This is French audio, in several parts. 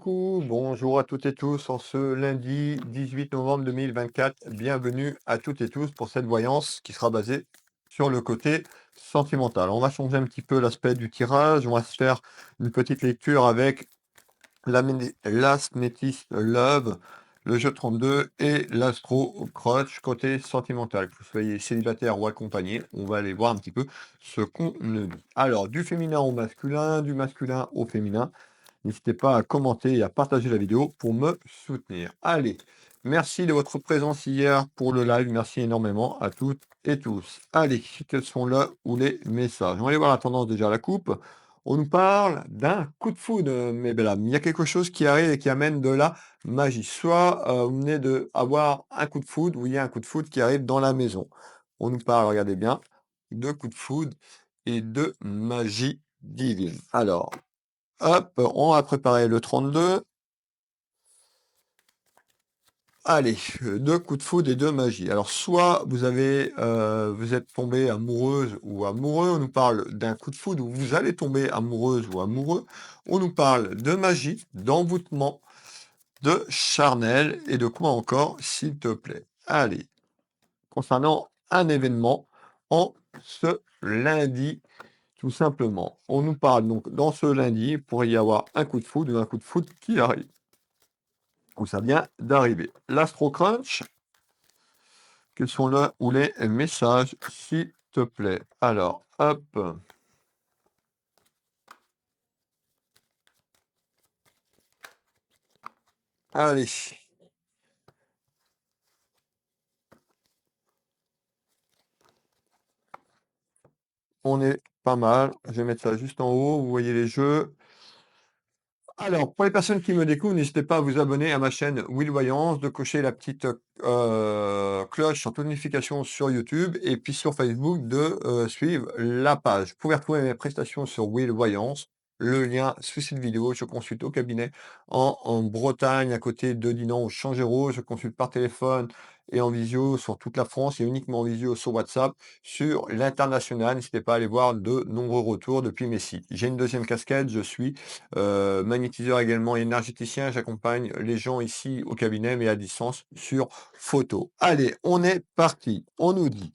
Coucou, bonjour à toutes et tous en ce lundi 18 novembre 2024. Bienvenue à toutes et tous pour cette voyance qui sera basée sur le côté sentimental. On va changer un petit peu l'aspect du tirage. On va se faire une petite lecture avec Last Métis Love, le jeu 32 et l'Astro Crutch côté sentimental. Que vous soyez célibataire ou accompagné, on va aller voir un petit peu ce qu'on nous dit. Alors, du féminin au masculin, du masculin au féminin. N'hésitez pas à commenter et à partager la vidéo pour me soutenir. Allez, merci de votre présence hier pour le live. Merci énormément à toutes et tous. Allez, quels sont là où les messages? On va aller voir la tendance déjà à la coupe. On nous parle d'un coup de foudre, mes belles âmes. Il y a quelque chose qui arrive et qui amène de la magie. Soit vous venez d'avoir un coup de foudre ou il y a un coup de foudre qui arrive dans la maison. On nous parle, regardez bien, de coup de foudre et de magie divine. Alors, hop, on va préparer le 32. Allez, 2 coups de foudre et 2 magie. Alors soit vous êtes tombé amoureuse ou amoureux, on nous parle d'un coup de foudre, ou vous allez tomber amoureuse ou amoureux. On nous parle de magie, d'envoûtement, de charnel et de quoi encore, s'il te plaît? Allez, concernant un événement en ce lundi, tout simplement. On nous parle donc dans ce lundi, il pourrait y avoir un coup de foudre ou un coup de foudre qui arrive. Où ça vient d'arriver. L'Astro Crunch, quels sont là où les messages, s'il te plaît? Alors, hop. Allez. On est pas mal. Je vais mettre ça juste en haut. Vous voyez les jeux. Alors, pour les personnes qui me découvrent, n'hésitez pas à vous abonner à ma chaîne Will Voyance, de cocher la petite cloche en toute notification sur YouTube et puis sur Facebook de suivre la page. Vous pouvez retrouver mes prestations sur Will Voyance. Le lien sous cette vidéo. Je consulte au cabinet en Bretagne, à côté de Dinan, au Changéro. Je consulte par téléphone et en visio sur toute la France et uniquement en visio sur WhatsApp. Sur l'international, n'hésitez pas à aller voir de nombreux retours depuis mes sites. J'ai une deuxième casquette, je suis magnétiseur également et énergéticien. J'accompagne les gens ici au cabinet, mais à distance sur photo. Allez, on est parti. On nous dit,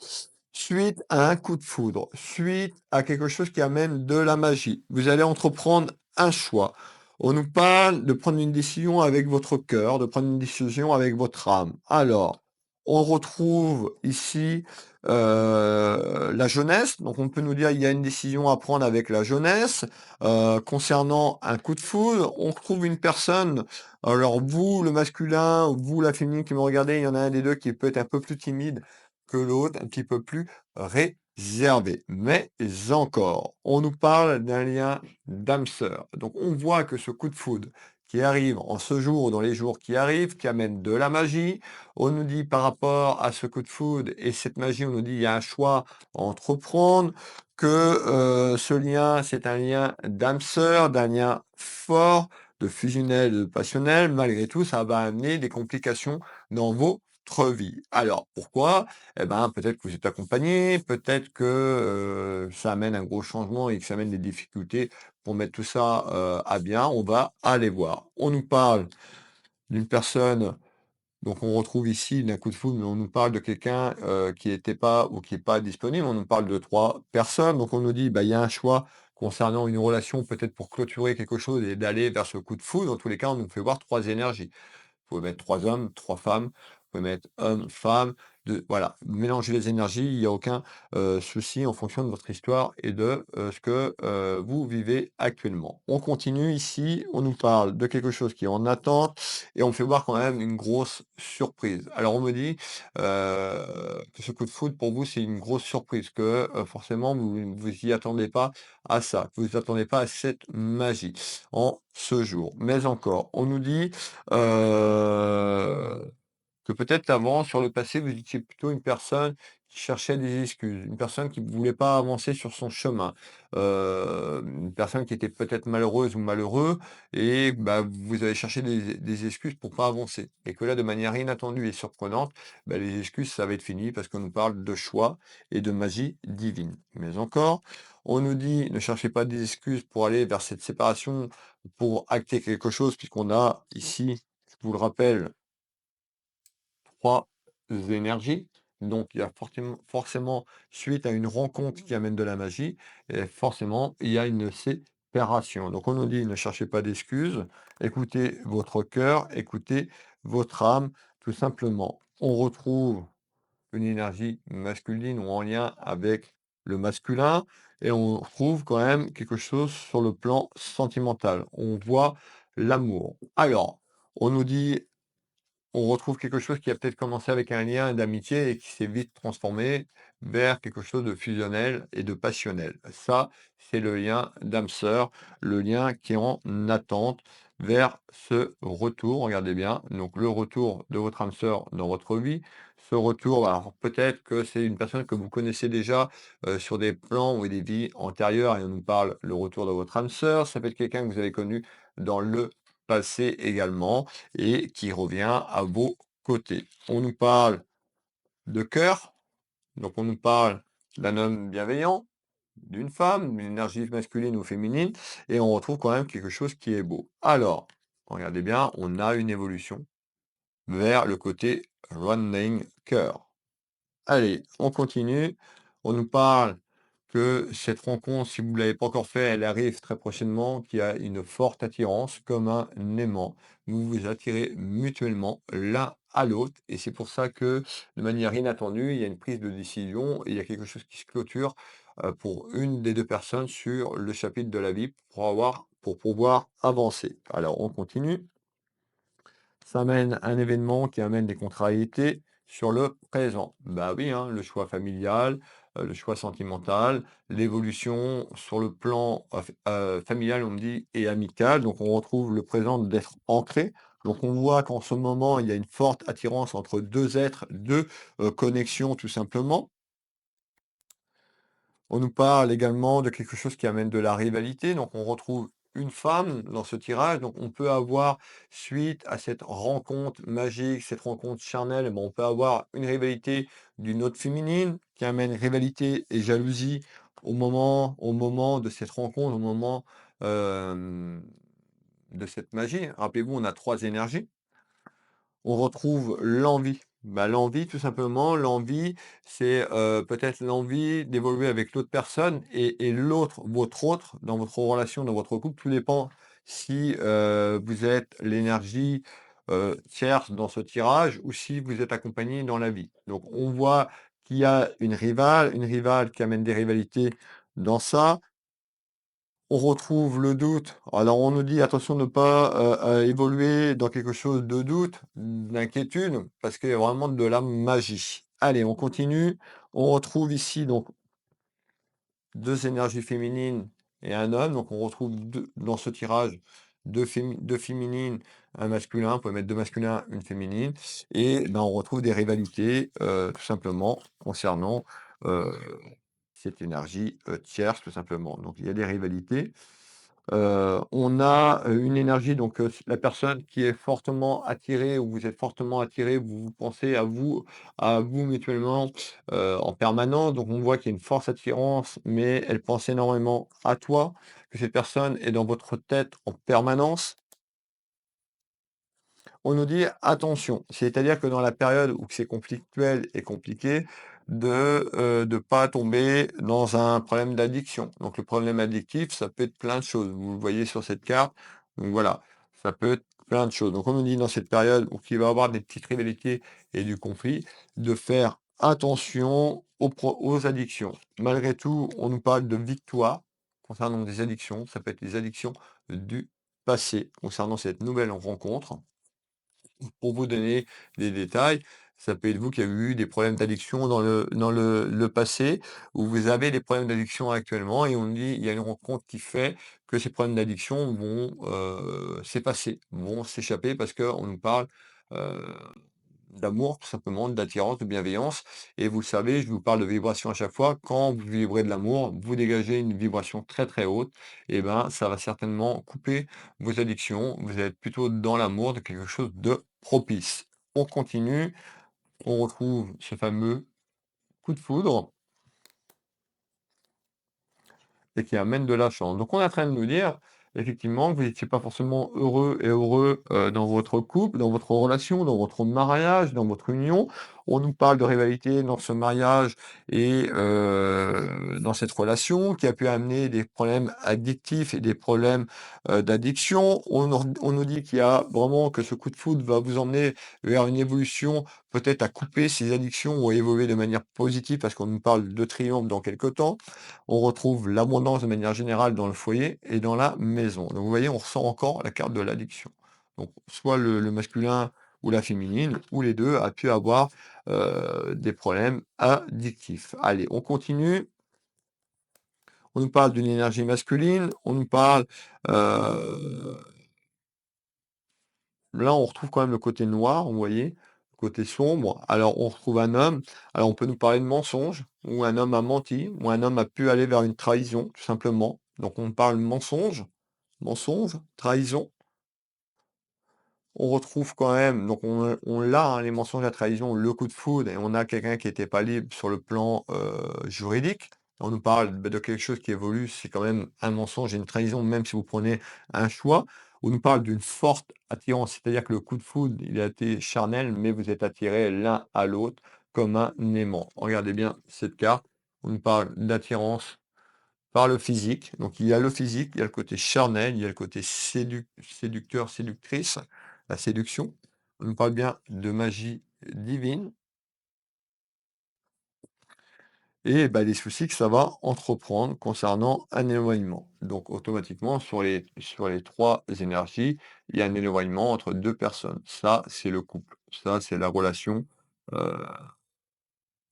suite à un coup de foudre, suite à quelque chose qui amène de la magie, vous allez entreprendre un choix. On nous parle de prendre une décision avec votre cœur, de prendre une décision avec votre âme. Alors, on retrouve ici la jeunesse. Donc, on peut nous dire il y a une décision à prendre avec la jeunesse. Concernant un coup de foudre, on retrouve une personne, alors vous, le masculin, vous, la féminine qui me regardez, il y en a un des 2 qui peut être un peu plus timide que l'autre, un petit peu plus réservé. Mais encore, on nous parle d'un lien d'âme sœur. Donc on voit que ce coup de foudre qui arrive en ce jour ou dans les jours qui arrivent, qui amène de la magie, on nous dit par rapport à ce coup de foudre et cette magie, on nous dit il y a un choix à entreprendre, que ce lien, c'est un lien d'âme sœur, d'un lien fort, de fusionnel, de passionnel. Malgré tout, ça va amener des complications dans votre vie. Alors, pourquoi? Eh ben, peut-être que vous êtes accompagné, peut-être que ça amène un gros changement et que ça amène des difficultés pour mettre tout ça à bien. On va aller voir. On nous parle d'une personne, donc on retrouve ici d'un coup de foudre, mais on nous parle de quelqu'un, qui n'était pas ou qui est pas disponible. On nous parle de 3 personnes, donc on nous dit, bah, il y a un choix concernant une relation, peut-être pour clôturer quelque chose et d'aller vers ce coup de foudre. Dans tous les cas, on nous fait voir 3 énergies. Vous pouvez mettre 3 hommes, 3 femmes, vous pouvez mettre homme, femme, voilà, mélanger les énergies, il y a aucun, souci en fonction de votre histoire et de, ce que, vous vivez actuellement. On continue ici, on nous parle de quelque chose qui est en attente et on me fait voir quand même une grosse surprise. Alors on me dit, que ce coup de foudre pour vous, c'est une grosse surprise, que, forcément vous y attendez pas à ça, que vous attendez pas à cette magie en ce jour. Mais encore, on nous dit, Heu, que peut-être avant, sur le passé, vous étiez plutôt une personne qui cherchait des excuses, une personne qui ne voulait pas avancer sur son chemin, une personne qui était peut-être malheureuse ou malheureux et bah, vous avez cherché des excuses pour pas avancer et que là, de manière inattendue et surprenante, bah, les excuses, ça va être fini parce qu'on nous parle de choix et de magie divine. Mais encore, on nous dit: «Ne cherchez pas des excuses pour aller vers cette séparation, pour acter quelque chose», puisqu'on a ici, je vous le rappelle, 3 énergies. Donc il y a forcément, suite à une rencontre qui amène de la magie et forcément, il y a une séparation. Donc on nous dit: «Ne cherchez pas d'excuses, écoutez votre cœur, écoutez votre âme», tout simplement. On retrouve une énergie masculine ou en lien avec le masculin et on trouve quand même quelque chose sur le plan sentimental. On voit l'amour. Alors, on nous dit on retrouve quelque chose qui a peut-être commencé avec un lien d'amitié et qui s'est vite transformé vers quelque chose de fusionnel et de passionnel. Ça, c'est le lien d'âme sœur, le lien qui est en attente vers ce retour. Regardez bien, donc le retour de votre âme sœur dans votre vie. Ce retour, alors peut-être que c'est une personne que vous connaissez déjà sur des plans ou des vies antérieures et on nous parle le retour de votre âme sœur. Ça peut être quelqu'un que vous avez connu dans le passé également et qui revient à vos côtés. On nous parle de cœur, donc on nous parle d'un homme bienveillant, d'une femme, d'une énergie masculine ou féminine, et on retrouve quand même quelque chose qui est beau. Alors, regardez bien, on a une évolution vers le côté running cœur. Allez, on continue. On nous parle que cette rencontre, si vous ne l'avez pas encore fait, elle arrive très prochainement, qu'il y a une forte attirance comme un aimant. Vous vous attirez mutuellement l'un à l'autre et c'est pour ça que, de manière inattendue, il y a une prise de décision et il y a quelque chose qui se clôture, pour une des 2 personnes sur le chapitre de la vie pour pouvoir avancer. Alors on continue. Ça amène un événement qui amène des contrariétés sur le présent. Bah oui, hein, le choix familial, le choix sentimental, l'évolution sur le plan familial, on me dit, et amical. Donc on retrouve le présent d'être ancré. Donc on voit qu'en ce moment, il y a une forte attirance entre deux êtres, deux connexions tout simplement. On nous parle également de quelque chose qui amène de la rivalité, donc on retrouve une femme dans ce tirage, donc on peut avoir, suite à cette rencontre magique, cette rencontre charnelle, eh ben, on peut avoir une rivalité d'une autre féminine qui amène rivalité et jalousie au moment de cette rencontre, au moment, hem, de cette magie. Rappelez-vous, on a 3 énergies. On retrouve l'envie. Bah, l'envie, tout simplement, l'envie, c'est, peut-être l'envie d'évoluer avec l'autre personne et l'autre, votre autre, dans votre relation, dans votre couple, tout dépend si, vous êtes l'énergie, tierce dans ce tirage ou si vous êtes accompagné dans la vie. Donc on voit qu'il y a une rivale qui amène des rivalités dans ça. On retrouve le doute. Alors on nous dit attention de ne pas, évoluer dans quelque chose de doute, d'inquiétude, parce qu'il y a vraiment de la magie. Allez, on continue. On retrouve ici donc 2 énergies féminines et un homme. Donc on retrouve 2 dans ce tirage, 2 féminines, un masculin. Vous pouvez mettre 2 masculins, une féminine et ben, on retrouve des rivalités, tout simplement concernant, heu, cette énergie, tierce tout simplement. Donc il y a des rivalités. On a, une énergie donc, la personne qui est fortement attirée ou vous êtes fortement attiré, vous pensez à vous mutuellement, en permanence. Donc on voit qu'il y a une force attirance, mais elle pense énormément à toi, que cette personne est dans votre tête en permanence. On nous dit: «Attention», c'est-à-dire que dans la période où c'est conflictuel et compliqué, de pas tomber dans un problème d'addiction. Donc le problème addictif, ça peut être plein de choses. Vous le voyez sur cette carte, donc voilà, ça peut être plein de choses. Donc on nous dit dans cette période où il va y avoir des petites rivalités et du conflit, de faire attention aux addictions. Malgré tout, on nous parle de victoire concernant des addictions. Ça peut être les addictions du passé concernant cette nouvelle rencontre. Pour vous donner des détails, ça peut être vous qui avez eu des problèmes d'addiction dans le passé, ou vous avez des problèmes d'addiction actuellement et on nous dit: «Il y a une rencontre qui fait que ces problèmes d'addiction vont, s'effacer, vont s'échapper» parce qu'on nous parle, d'amour, tout simplement, d'attirance, de bienveillance. Et vous le savez, je vous parle de vibration à chaque fois. Quand vous vibrez de l'amour, vous dégagez une vibration très très haute. Et ben, ça va certainement couper vos addictions. Vous êtes plutôt dans l'amour, de quelque chose de propice. On continue, on retrouve ce fameux coup de foudre et qui amène de la chance. Donc on est en train de nous dire, effectivement, que vous n'étiez pas forcément heureux, dans votre couple, dans votre relation, dans votre mariage, dans votre union. On nous parle de rivalité dans ce mariage et dans cette relation qui a pu amener des problèmes addictifs et des problèmes, d'addiction. On nous dit qu'il y a vraiment que ce coup de foudre va vous emmener vers une évolution, peut-être à couper ces addictions ou à évoluer de manière positive parce qu'on nous parle de triomphe dans quelque temps. On retrouve l'abondance de manière générale dans le foyer et dans la maison. Donc vous voyez, on ressent encore la carte de l'addiction. Donc soit le masculin ou la féminine, ou les 2 a pu avoir, des problèmes addictifs. Allez, on continue. On nous parle d'une énergie masculine, on nous parle, là, on retrouve quand même le côté noir, vous voyez? Le côté sombre. Alors, on retrouve un homme. Alors, on peut nous parler de mensonge, ou un homme a menti, ou un homme a pu aller vers une trahison, tout simplement. Donc, on parle mensonge, trahison. On retrouve quand même, donc on l'a, hein, les mensonges, la trahison, le coup de foudre, et on a quelqu'un qui était pas libre sur le plan juridique. On nous parle de quelque chose qui évolue, c'est quand même un mensonge et une trahison, même si vous prenez un choix. On nous parle d'une forte attirance, c'est-à-dire que le coup de foudre, il a été charnel, mais vous êtes attirés l'un à l'autre comme un aimant. Regardez bien cette carte. On nous parle d'attirance par le physique. Donc il y a le physique, il y a le côté charnel, il y a le côté séducteur, séductrice, la séduction. On nous parle bien de magie divine et bah, les soucis que ça va entreprendre concernant un éloignement. Donc automatiquement, sur les 3 énergies, il y a un éloignement entre 2 personnes. Ça, c'est le couple. Ça, c'est la relation, heu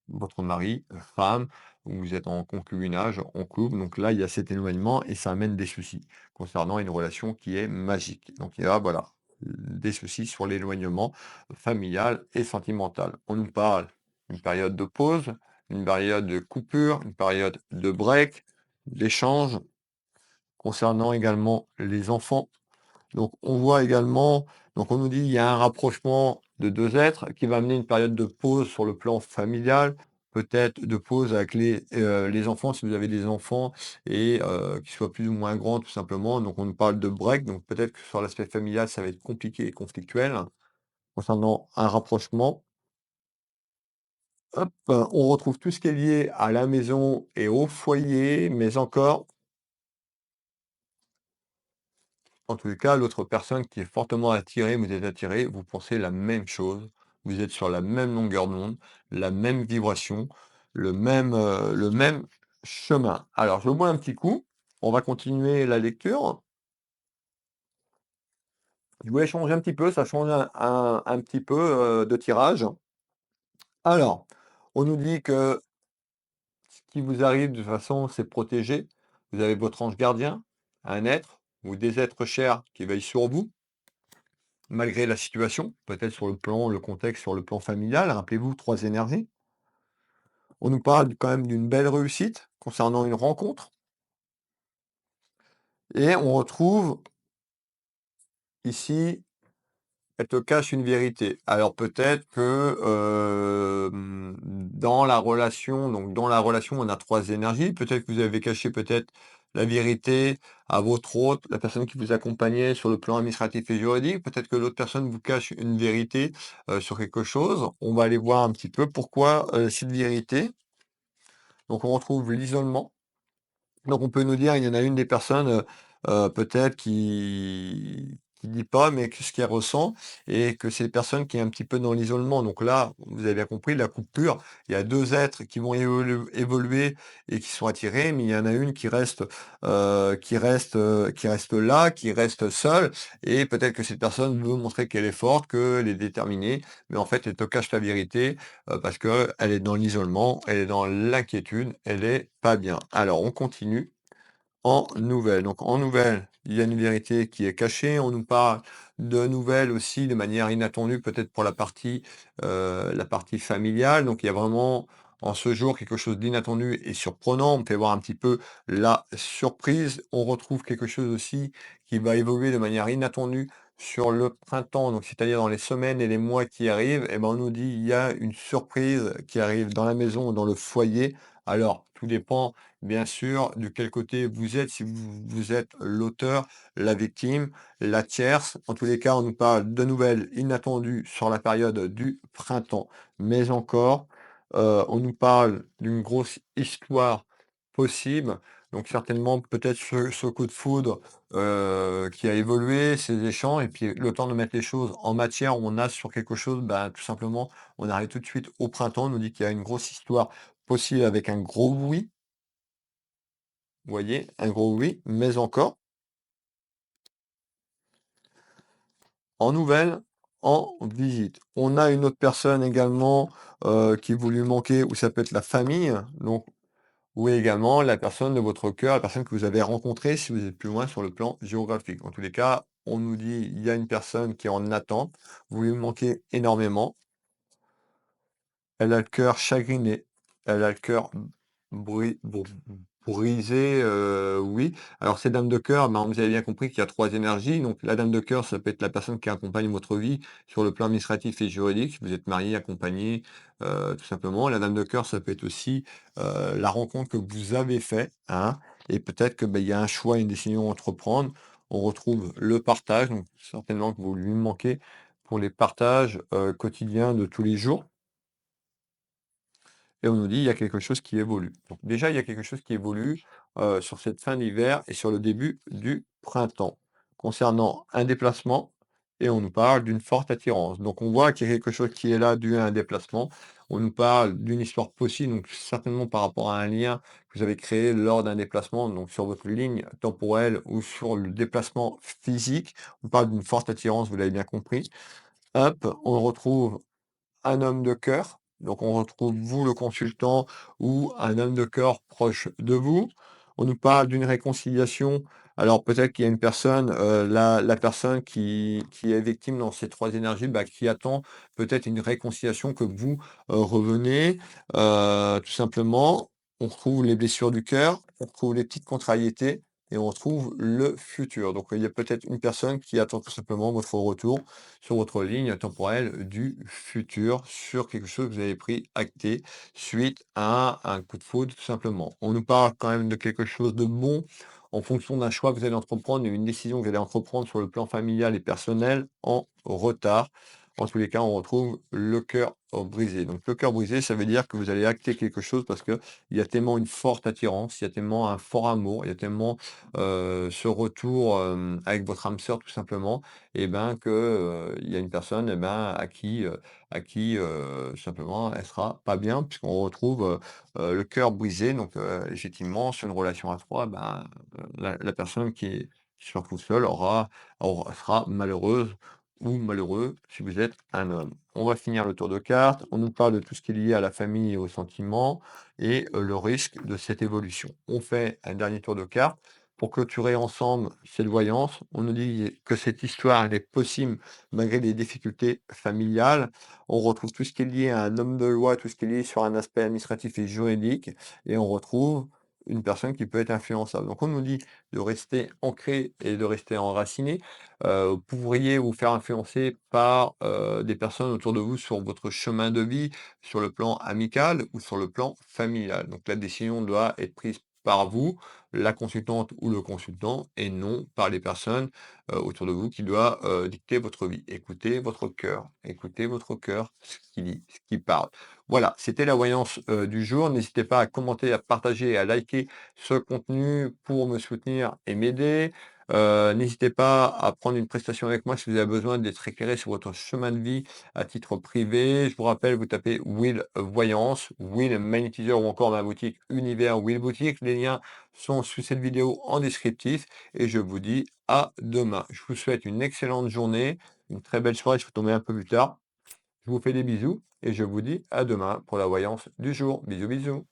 votre mari, femme, ou vous êtes en concubinage, en couple, donc là, il y a cet éloignement et ça amène des soucis concernant une relation qui est magique. Donc il y a, voilà, des soucis sur l'éloignement familial et sentimental. On nous parle d'une période de pause, une période de coupure, une période de break, d'échange, concernant également les enfants. Donc on voit également, donc on nous dit il y a un rapprochement de 2 êtres qui va amener une période de pause sur le plan familial, peut-être de pause avec les enfants, si vous avez des enfants et qui soient plus ou moins grands tout simplement. Donc on nous parle de break, donc peut-être que sur l'aspect familial, ça va être compliqué et conflictuel. Concernant un rapprochement, hop, on retrouve tout ce qui est lié à la maison et au foyer, mais encore en tous les cas, l'autre personne qui est fortement attirée, vous êtes attiré, vous pensez la même chose, vous êtes sur la même longueur d'onde, la même vibration, le même chemin. Alors, je bois un petit coup, on va continuer la lecture. Je voulais changer un petit peu, ça change un petit peu de tirage. Alors, on nous dit que ce qui vous arrive de toute façon, c'est protégé. Vous avez votre ange gardien, un être ou des êtres chers qui veillent sur vous. Malgré la situation, peut-être sur le contexte, sur le plan familial, rappelez-vous 3 énergies. On nous parle quand même d'une belle réussite concernant une rencontre et on retrouve ici, elle te cache une vérité. Alors peut-être que, dans la relation, donc dans la relation, on a 3 énergies. Peut-être que vous avez caché peut-être la vérité à votre hôte, la personne qui vous accompagnait sur le plan administratif et juridique. Peut-être que l'autre personne vous cache une vérité, sur quelque chose. On va aller voir un petit peu pourquoi, cette vérité. Donc on retrouve l'isolement. Donc on peut nous dire, il y en a une des personnes, peut-être qui dit pas, mais que ce qu'elle ressent et que c'est une personne qui est un petit peu dans l'isolement. Donc là, vous avez bien compris, la coupure, il y a 2 êtres qui vont évoluer et qui sont attirés, mais il y en a une qui reste là, qui reste seule et peut-être que cette personne veut montrer qu'elle est forte, qu'elle est déterminée, mais en fait, elle te cache la vérité, parce qu'elle est dans l'isolement, elle est dans l'inquiétude, elle est pas bien. Alors on continue. En nouvelles. Donc en nouvelles, il y a une vérité qui est cachée. On nous parle de nouvelles aussi de manière inattendue, peut-être pour la partie familiale. Donc il y a vraiment en ce jour quelque chose d'inattendu et surprenant. On me fait voir un petit peu la surprise. On retrouve quelque chose aussi qui va évoluer de manière inattendue sur le printemps. Donc c'est-à-dire dans les semaines et les mois qui arrivent, et ben on nous dit il y a une surprise qui arrive dans la maison ou dans le foyer. Alors tout dépend bien sûr, de quel côté vous êtes, si vous êtes l'auteur, la victime, la tierce. En tous les cas, on nous parle de nouvelles inattendues sur la période du printemps, mais encore, on nous parle d'une grosse histoire possible. Donc certainement, peut-être ce coup de foudre qui a évolué, ces échanges, et puis le temps de mettre les choses en matière, on a sur quelque chose, ben, tout simplement, on arrive tout de suite au printemps, on nous dit qu'il y a une grosse histoire possible avec un gros oui. Vous voyez? Un gros oui, mais encore, en nouvelle, en visite. On a une autre personne également, qui vous lui manquez ou ça peut être la famille, donc ou également la personne de votre cœur, la personne que vous avez rencontrée si vous êtes plus loin sur le plan géographique. En tous les cas, on nous dit: «Il y a une personne qui est en attente, vous lui manquez énormément». Elle a le cœur chagriné, elle a le cœur brisé, oui. Alors ces dames de cœur, ben, vous avez bien compris qu'il y a 3 énergies. Donc la dame de cœur, ça peut être la personne qui accompagne votre vie sur le plan administratif et juridique, si vous êtes marié, accompagné, tout simplement. La dame de cœur, ça peut être aussi, la rencontre que vous avez fait, hein, et peut-être que, beh, il y a un choix, une décision à entreprendre. On retrouve le partage, donc certainement que vous lui manquez pour les partages, quotidiens de tous les jours. Et on nous dit: «Il y a quelque chose qui évolue». Donc déjà, il y a quelque chose qui évolue, sur cette fin d'hiver et sur le début du printemps. Concernant un déplacement et on nous parle d'une forte attirance. Donc on voit qu'il y a quelque chose qui est là dû à un déplacement. On nous parle d'une histoire possible, donc certainement par rapport à un lien que vous avez créé lors d'un déplacement, donc sur votre ligne temporelle ou sur le déplacement physique. On parle d'une forte attirance, vous l'avez bien compris. Hop, on retrouve un homme de cœur, donc on retrouve vous, le consultant, ou un homme de cœur proche de vous. On nous parle d'une réconciliation. Alors peut-être qu'il y a une personne, la personne qui est victime dans ces 3 énergies, bah, qui attend peut-être une réconciliation que vous, revenez, tout simplement. On retrouve les blessures du cœur, on retrouve les petites contrariétés et on retrouve le futur. Donc il y a peut-être une personne qui attend tout simplement votre retour sur votre ligne temporelle du futur, sur quelque chose que vous avez pris acté suite à un coup de foudre, tout simplement. On nous parle quand même de quelque chose de bon en fonction d'un choix que vous allez entreprendre et une décision que vous allez entreprendre sur le plan familial et personnel en retard. En tous les cas, on retrouve le cœur brisé. Donc, le cœur brisé, ça veut dire que vous allez acter quelque chose parce que il y a tellement une forte attirance, il y a tellement un fort amour, il y a tellement ce retour avec votre âme sœur, tout simplement, et ben, que, il y a une personne, et ben, à qui, simplement, elle sera pas bien puisqu'on retrouve, le cœur brisé. Donc, effectivement, sur une relation à 3, ben, la personne qui se retrouve seule sera malheureuse ou malheureux si vous êtes un homme. On va finir le tour de cartes. On nous parle de tout ce qui est lié à la famille et aux sentiments et le risque de cette évolution. On fait un dernier tour de cartes. Pour clôturer ensemble cette voyance, on nous dit que cette histoire, elle est possible malgré les difficultés familiales. On retrouve tout ce qui est lié à un homme de loi, tout ce qui est lié sur un aspect administratif et juridique, et on retrouve une personne qui peut être influençable. Donc on nous dit de rester ancré et de rester enraciné. Vous pourriez vous faire influencer par des personnes autour de vous sur votre chemin de vie, sur le plan amical ou sur le plan familial. Donc la décision doit être prise par vous, la consultante ou le consultant, et non par les personnes, autour de vous qui doit, dicter votre vie. Écoutez votre cœur, ce qu'il dit, ce qui parle. Voilà, c'était la voyance, du jour. N'hésitez pas à commenter, à partager et à liker ce contenu pour me soutenir et m'aider. N'hésitez pas à prendre une prestation avec moi si vous avez besoin d'être éclairé sur votre chemin de vie à titre privé. Je vous rappelle, vous tapez Will Voyance, Will Magnétiseur ou encore ma boutique Univers Will Boutique. Les liens sont sous cette vidéo en descriptif et je vous dis à demain. Je vous souhaite une excellente journée, une très belle soirée, je vais tomber un peu plus tard. Je vous fais des bisous et je vous dis à demain pour la voyance du jour. Bisous, bisous.